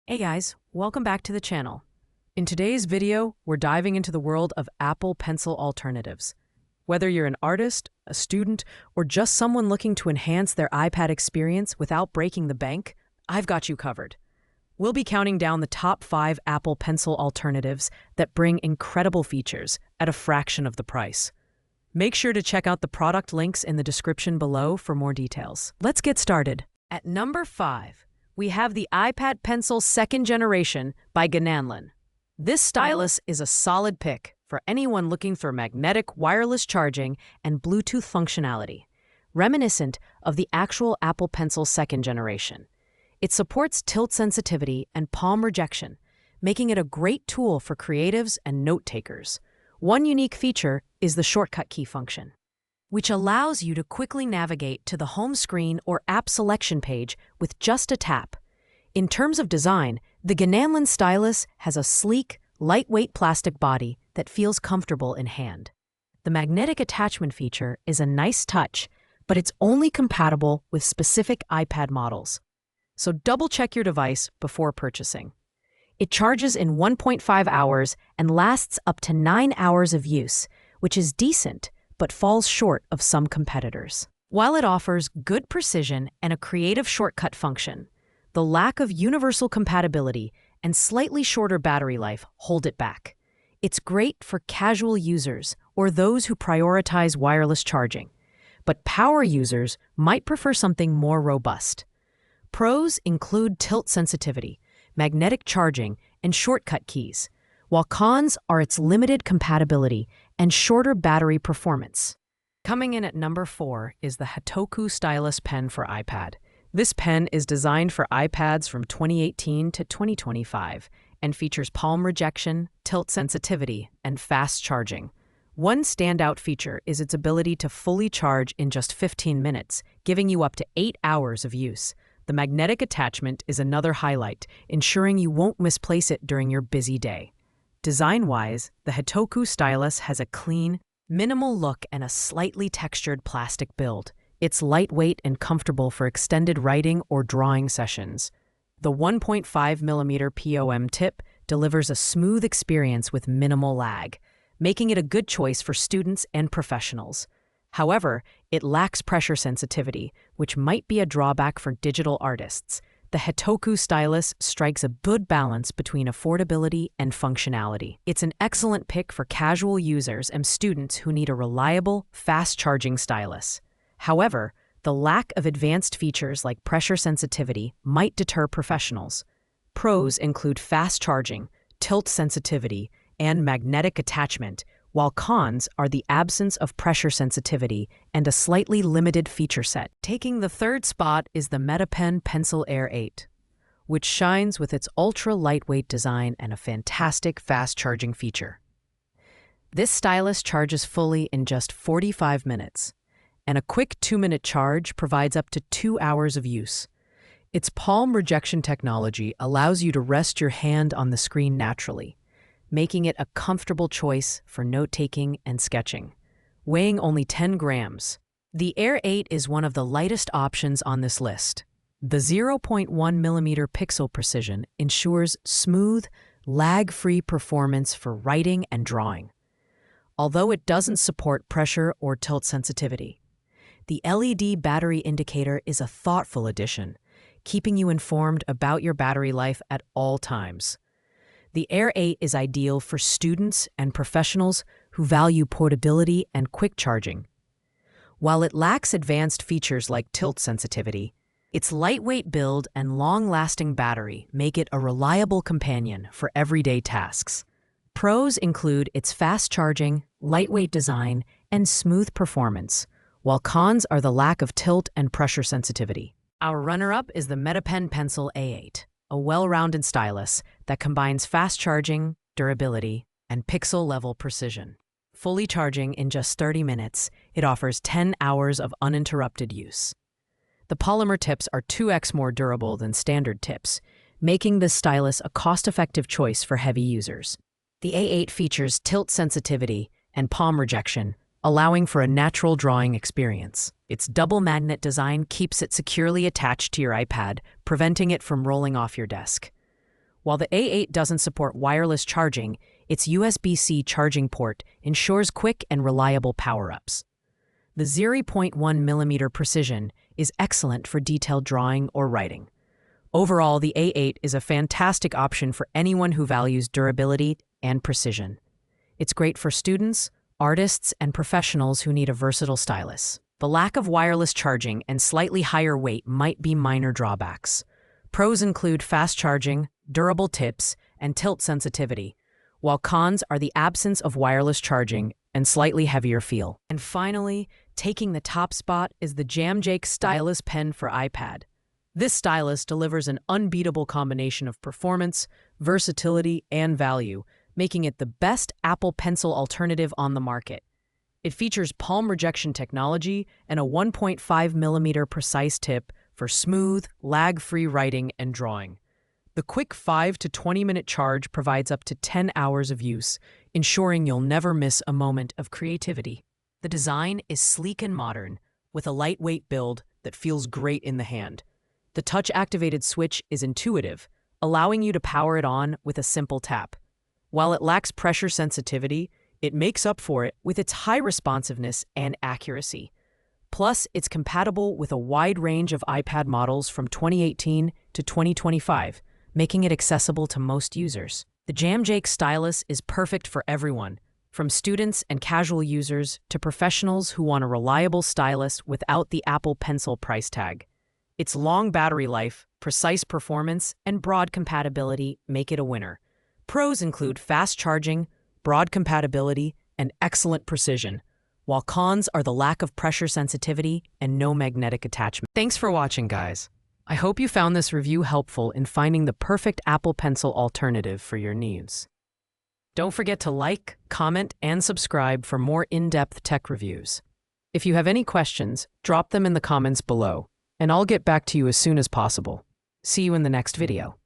Hey guys, welcome back to the channel. In today's video, we're diving into the world of Apple Pencil alternatives. Whether you're an artist, a student, or just someone looking to enhance their iPad experience without breaking the bank, I've got you covered. We'll be counting down the top 5 Apple Pencil alternatives that bring incredible features at a fraction of the price. Make sure to check out the product links in the description below for more details. Let's get started. At number 5, we have the iPad Pencil 2nd Generation by Gananlan. This stylus is a solid pick for anyone looking for magnetic wireless charging and Bluetooth functionality, reminiscent of the actual Apple Pencil 2nd Generation. It supports tilt sensitivity and palm rejection, making it a great tool for creatives and note-takers. One unique feature is the shortcut key function, which allows you to quickly navigate to the home screen or app selection page with just a tap. In terms of design, the Gananlan stylus has a sleek, lightweight plastic body that feels comfortable in hand. The magnetic attachment feature is a nice touch, but it's only compatible with specific iPad models. So double-check your device before purchasing. It charges in 1.5 hours and lasts up to 9 hours of use, which is decent, but falls short of some competitors. While it offers good precision and a creative shortcut function, the lack of universal compatibility and slightly shorter battery life hold it back. It's great for casual users or those who prioritize wireless charging, but power users might prefer something more robust. Pros include tilt sensitivity, magnetic charging, and shortcut keys, while cons are its limited compatibility and shorter battery performance. Coming in at number 4 is the Hatoku Stylus pen for iPad. This pen is designed for iPads from 2018 to 2025 and features palm rejection, tilt sensitivity, and fast charging. One standout feature is its ability to fully charge in just 15 minutes, giving you up to 8 hours of use. The magnetic attachment is another highlight, ensuring you won't misplace it during your busy day. Design-wise, the Hatoku stylus has a clean, minimal look and a slightly textured plastic build. It's lightweight and comfortable for extended writing or drawing sessions. The 1.5mm POM tip delivers a smooth experience with minimal lag, making it a good choice for students and professionals. However, it lacks pressure sensitivity, which might be a drawback for digital artists. The Hatoku stylus strikes a good balance between affordability and functionality. It's an excellent pick for casual users and students who need a reliable, fast-charging stylus. However, the lack of advanced features like pressure sensitivity might deter professionals. Pros include fast charging, tilt sensitivity, and magnetic attachment, while cons are the absence of pressure sensitivity and a slightly limited feature set. Taking the third spot is the MetaPen Pencil Air 8, which shines with its ultra-lightweight design and a fantastic fast-charging feature. This stylus charges fully in just 45 minutes, and a quick 2-minute charge provides up to 2 hours of use. Its palm rejection technology allows you to rest your hand on the screen naturally, making it a comfortable choice for note-taking and sketching. Weighing only 10 grams, the Air 8 is one of the lightest options on this list. The 0.1mm pixel precision ensures smooth, lag-free performance for writing and drawing. Although it doesn't support pressure or tilt sensitivity, the LED battery indicator is a thoughtful addition, keeping you informed about your battery life at all times. The Air 8 is ideal for students and professionals who value portability and quick charging. While it lacks advanced features like tilt sensitivity, its lightweight build and long-lasting battery make it a reliable companion for everyday tasks. Pros include its fast charging, lightweight design, and smooth performance, while cons are the lack of tilt and pressure sensitivity. Our runner-up is the MetaPen Pencil A8, a well-rounded stylus that combines fast charging, durability, and pixel-level precision. Fully charging in just 30 minutes, it offers 10 hours of uninterrupted use. The polymer tips are 2x more durable than standard tips, making this stylus a cost-effective choice for heavy users. The A8 features tilt sensitivity and palm rejection, allowing for a natural drawing experience. Its double magnet design keeps it securely attached to your iPad, preventing it from rolling off your desk. While the A8 doesn't support wireless charging, its USB-C charging port ensures quick and reliable power-ups. The 0.1mm precision is excellent for detailed drawing or writing. Overall, the A8 is a fantastic option for anyone who values durability and precision. It's great for students, artists, and professionals who need a versatile stylus. The lack of wireless charging and slightly higher weight might be minor drawbacks. Pros include fast charging, durable tips, and tilt sensitivity, while cons are the absence of wireless charging and slightly heavier feel. And finally, taking the top spot is the Jamjake Stylus pen for iPad. This stylus delivers an unbeatable combination of performance, versatility, and value, making it the best Apple Pencil alternative on the market. It features palm rejection technology and a 1.5mm precise tip for smooth, lag-free writing and drawing. The quick 5 to 20-minute charge provides up to 10 hours of use, ensuring you'll never miss a moment of creativity. The design is sleek and modern, with a lightweight build that feels great in the hand. The touch-activated switch is intuitive, allowing you to power it on with a simple tap. While it lacks pressure sensitivity, it makes up for it with its high responsiveness and accuracy. Plus, it's compatible with a wide range of iPad models from 2018 to 2025, making it accessible to most users. The Jamjake Stylus is perfect for everyone, from students and casual users to professionals who want a reliable stylus without the Apple Pencil price tag. Its long battery life, precise performance, and broad compatibility make it a winner. Pros include fast charging, broad compatibility, and excellent precision, while cons are the lack of pressure sensitivity and no magnetic attachment. Thanks for watching, guys. I hope you found this review helpful in finding the perfect Apple Pencil alternative for your needs. Don't forget to like, comment, and subscribe for more in-depth tech reviews. If you have any questions, drop them in the comments below, and I'll get back to you as soon as possible. See you in the next video.